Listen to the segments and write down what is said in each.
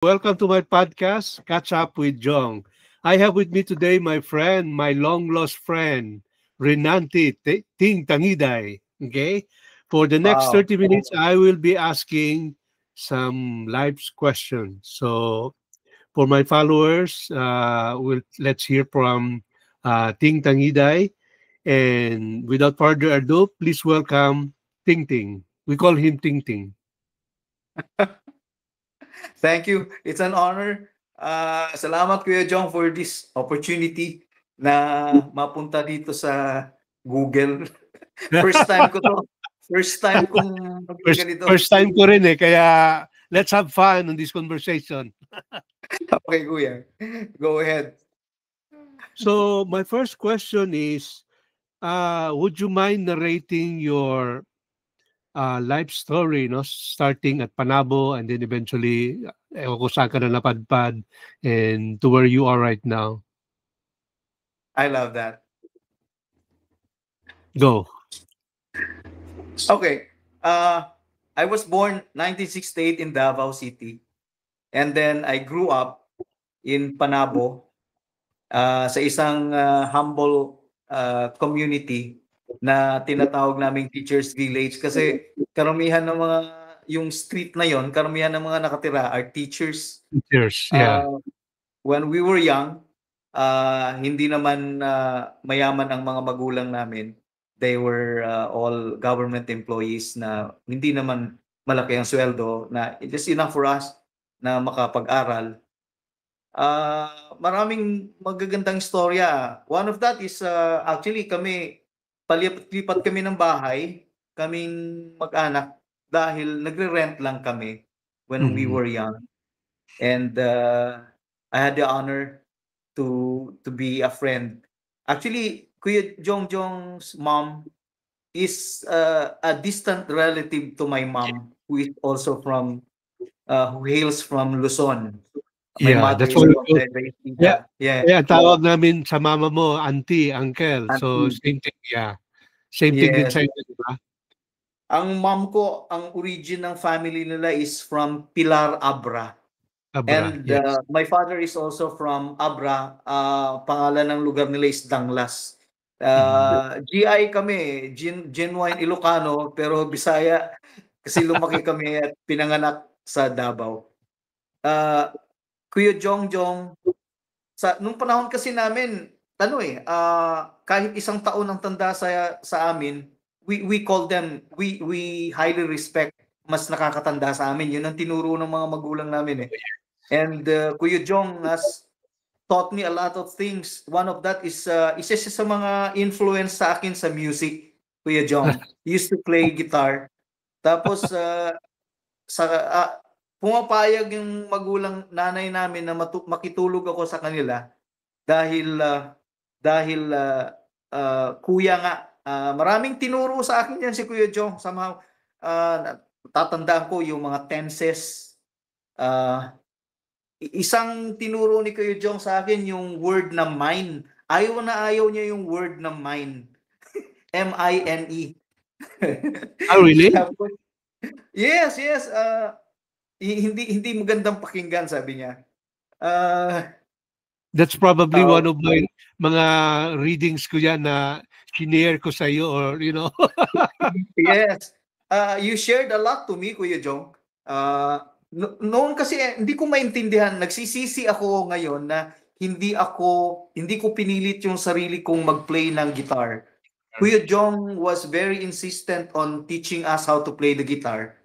Welcome to my podcast, Catch Up with Jong. I have with me today my friend, my long lost friend, Renanti Ting Tangiday. Okay? For the next Wow. 30 minutes, I will be asking some live questions. So, for my followers, let's hear from Ting Tangiday. And without further ado, please welcome Ting Ting. We call him Ting Ting. Thank you. It's an honor. Salamat Kuya Jong for this opportunity na mapunta dito sa Google. First time ko to. First time kong maging First ganito. first time ko rin eh, kaya let's have fun on this conversation. Okay, Kuya. Go ahead. So my first question is, would you mind narrating your life story, no? Starting at Panabo and then eventually, ewan ko saan ka na napadpad and to where you are right now. I love that. Go. Okay. Uh, I was born 1968 in Davao City. And then I grew up in Panabo sa isang humble community na tinatawag naming Teachers Village kasi karamihan ng mga yung street na yon, karamihan ng mga nakatira are teachers. Cheers. Yeah. Uh, when we were young, hindi naman mayaman ang mga magulang namin. They were all government employees na hindi naman malaki ang sweldo na just enough for us na makapag-aral. Maraming magagandang istorya. One of that is actually kami palipat kami ng bahay, kaming mag-anak dahil nagre-rent lang kami when we Mhm. were young. And I had the honor to be a friend. Actually, Kuya Jongjong's mom is a distant relative to my mom who is also from who hails from Luzon. My Yeah, mother that's is what we from call. Nueva Yeah, Ecija. Yeah. yeah, ang tawag namin sa mama mo, auntie, uncle. So Auntie. same thing, yeah. Same thing din Yes. sa inyo, di ba? Ang mom ko, ang origin ng family nila is from Pilar Abra. Abra, And yes. my father is also from Abra. Pangalan ng lugar nila is Danglas. Mhm. GI kami, genuine Ilocano, pero Bisaya kasi lumaki kami at pinanganak sa Davao. Kuya Jongjong, nung panahon kasi namin, kahit isang taon ang tanda sa amin, we call them, we highly respect mas nakakatanda sa amin. Yun ang tinuro ng mga magulang namin eh. And Kuya Jong has taught me a lot of things. One of that is isa siya sa mga influence sa akin sa music, Kuya Jong. He used to play guitar. Tapos sa pumapayag yung magulang nanay namin na makitulog ako sa kanila dahil kuya nga maraming tinuro sa akin yan si Kuya Jong. Somehow tatandaan ko yung mga tenses. Isang tinuro ni Kuya Jong sa akin yung word na mine. Ayaw na ayaw niya yung word na mine. M-I-N-E. Oh, really? Yes, yes. Hindi magandang pakinggan, sabi niya. That's probably Uh, one of my mga readings ko yan na shinare ko sa iyo or you know. yes. You shared a lot to me, Kuya Jong. Noon kasi hindi ko maintindihan, nagsisisi ako ngayon na hindi ko pinilit yung sarili kong mag-play ng guitar. Kuya Jong was very insistent on teaching us how to play the guitar.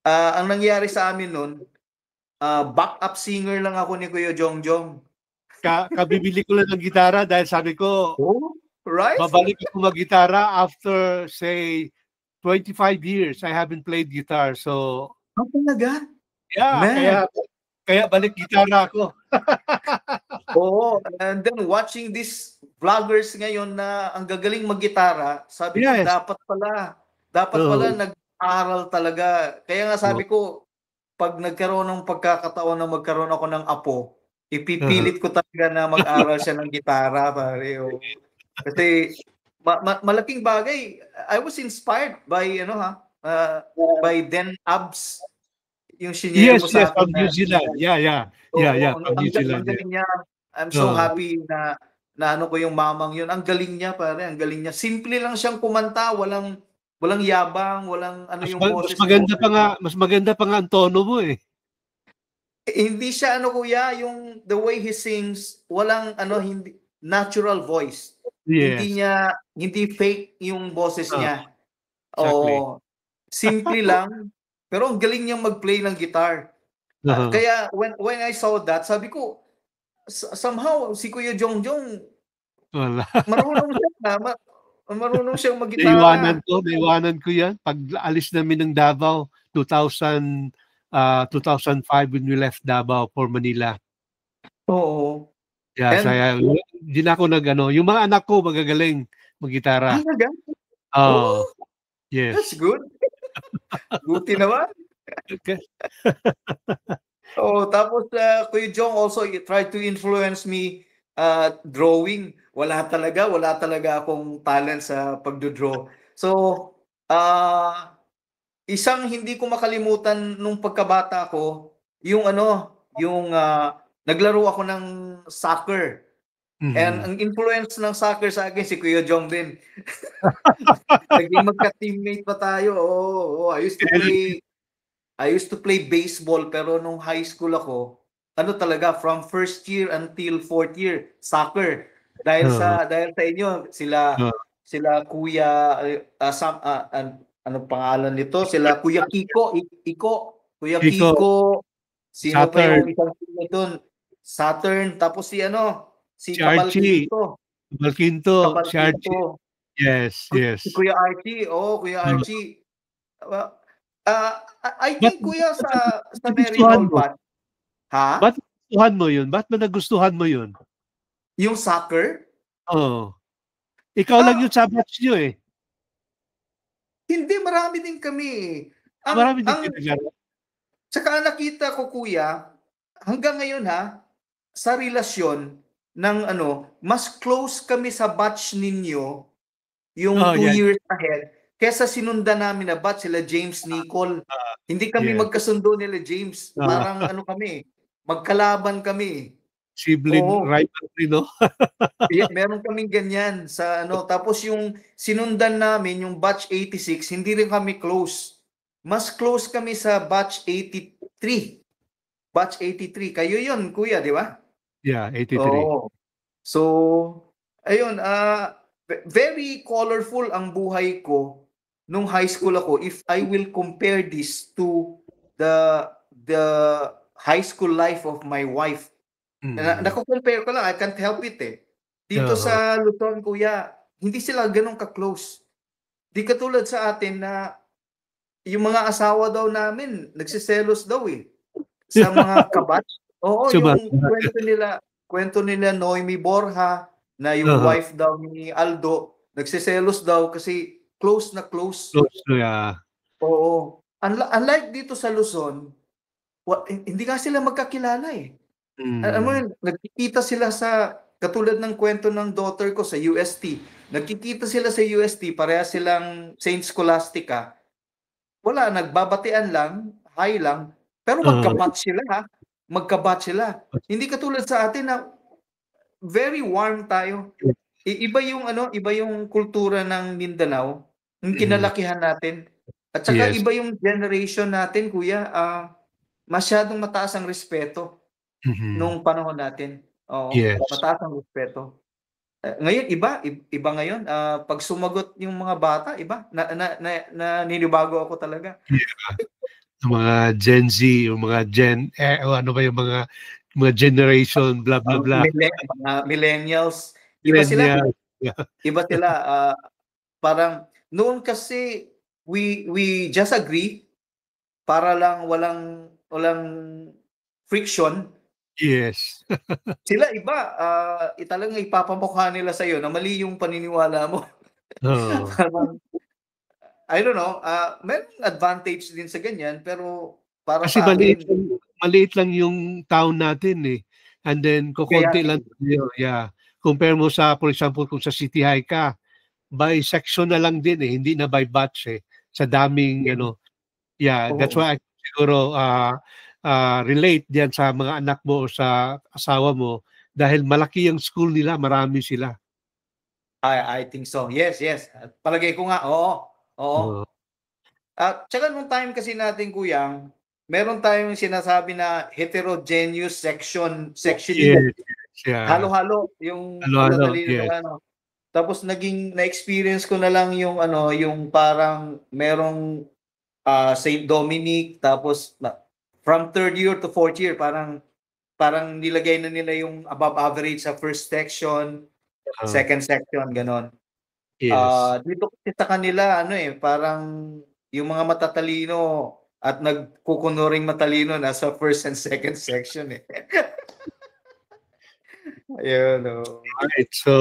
Ang nangyari sa amin noon, backup singer lang ako ni Kuya Jongjong. Kabibili ko lang ng gitara dahil sabi ko, Oh, right? babalik ako mag-gitara after say 25 years I haven't played guitar. So, Talaga? yeah, Man. kaya balik gitara ako. Oo, and then watching these vloggers ngayon na ang gagaling mag-gitara, sabi ko Yes. dapat Oh. pala nag-aral talaga. Kaya nga sabi ko, pag nagkaroon ng pagkakataon na magkaroon ako ng apo, ipipilit ko talaga na mag-aral siya ng gitara, pare. Oh. Kasi malaking bagay. I was inspired by by Den Abs. yung shinare mo sa akin from New Zealand. Yeah, from New Zealand. Ang galing niya. I'm so happy na ano ko yung mamang yun. Ang galing niya, pare, ang galing niya. Simple lang siyang kumanta, walang yabang, walang ano yung boses. Mas maganda pa nga ang tono mo eh. Hindi siya ano kuya, yung the way he sings, walang hindi natural voice. Yes. Hindi fake yung boses niya. Exactly. Simple lang, pero ang galing niyang mag-play ng guitar. Kaya when I saw that, sabi ko, somehow si Kuya Jongjong marunong siyang mag-gitara. Naiwanan ko yan. Pag alis namin ng Davao, 2005 when we left Davao for Manila. Oo. Yeah, hindi na ako yung mga anak ko magagaling mag-gitara. Yes. That's good. Buti naman. Okay. Tapos Kuya Jong also tried to influence me drawing. Wala talaga akong talent sa pagdo-draw. So, isang hindi ko makalimutan nung pagkabata ko, yung naglaro ako ng soccer. And ang influence ng soccer sa akin si Kuya Jong din. Naging magka-teammate pa tayo. I used to play baseball, pero nung high school ako, talaga from first year until fourth year, soccer. Dahil sa inyo, sila Kuya ano pangalan nito? Sila Kuya Kiko, Kuya Kiko. Sino pa yung isang sino doon? Saturn, tapos si Cabalquinto. Si Archie. Yes. Si Kuya Archie. Kuya Archie. I think kuya sa Mary Olbat. Ha? Ba't nagustuhan mo yun? Ba't nagustuhan mo yun? Yung soccer? Ikaw lang yung sa batch nyo eh. Hindi, marami din kami. Marami din kami. Tsaka nakita ko kuya, hanggang ngayon sa relasyon ng mas close kami sa batch ninyo yung 2 years ahead. Kesa sinundan namin na batch sila James Nicole. Hindi kami magkasundo nila James. Parang kami, magkalaban kami. Sibling rivalry, no? Meron kaming ganyan sa Tapos yung sinundan namin, yung batch 86, hindi rin kami close. Mas close kami sa batch 83. Batch 83. Kayo yun, kuya, di ba? Yeah, 83. So, ayun, very colorful ang buhay ko nung high school ako. If I will compare this to the high school life of my wife, nakukompare ko lang, I can't help it eh. Dito sa Luzon, kuya, hindi sila ganun ka-close. Di katulad sa atin na yung mga asawa daw namin, nagsiselos daw eh. Sa mga kabatch. Yung kwento nila Noemi Borja, na yung wife daw ni Aldo, nagsiselos daw kasi close na close. Unlike dito sa Luzon, hindi nga sila magkakilala eh. Nagkikita sila katulad ng kwento ng daughter ko sa UST. Nagkikita sila sa UST, pareha silang Saint Scholastica. Wala, nagbabatian lang, hi lang, pero magkabatch sila Magkabatch sila. Hindi katulad sa atin na very warm tayo. Iba yung kultura ng Mindanao, yung kinalakihan natin. At saka iba yung generation natin, kuya, masyadong mataas ang respeto nung panahon natin. Mataas ang respeto. Ngayon iba ngayon. Pag sumagot yung mga bata, iba. Ninibago ako talaga. Yung mga Gen Z, yung mga ano ba yung mga generation, blah blah blah. Millennials. Iba sila. Iba sila. Parang noon kasi we just agree para lang walang friction. Yes. Sila iba, talagang ipapamukha nila sa iyo na mali yung paniniwala mo. I don't know, may advantage din sa ganyan, pero para kasi sa akin, maliit lang yung town natin eh. And then kukunti lang compare mo sa, for example, kung sa City High ka, by section na lang din eh, hindi na by batch eh. Sa daming that's why I siguro relate diyan sa mga anak mo o sa asawa mo dahil malaki ang school nila, marami sila. I think so. Yes, yes. At palagay ko nga, oo. Oo. Oo. At tsaka nung time kasi natin, Kuya, meron tayong sinasabi na heterogeneous sectioning. Yes, yes, yeah. Halo-halo yung Halo-halo, pagtatalino yes. sa ano. Tapos na-experience ko na lang yung ano, yung parang merong St. Dominic, tapos from third year to fourth year, parang nilagay na nila yung above average sa first section, second section, ganon. Yes. Dito kasi sa kanila, ano parang yung mga matatalino at nagkukunuring matalino nasa first and second section eh. Ayun, oh. Right. So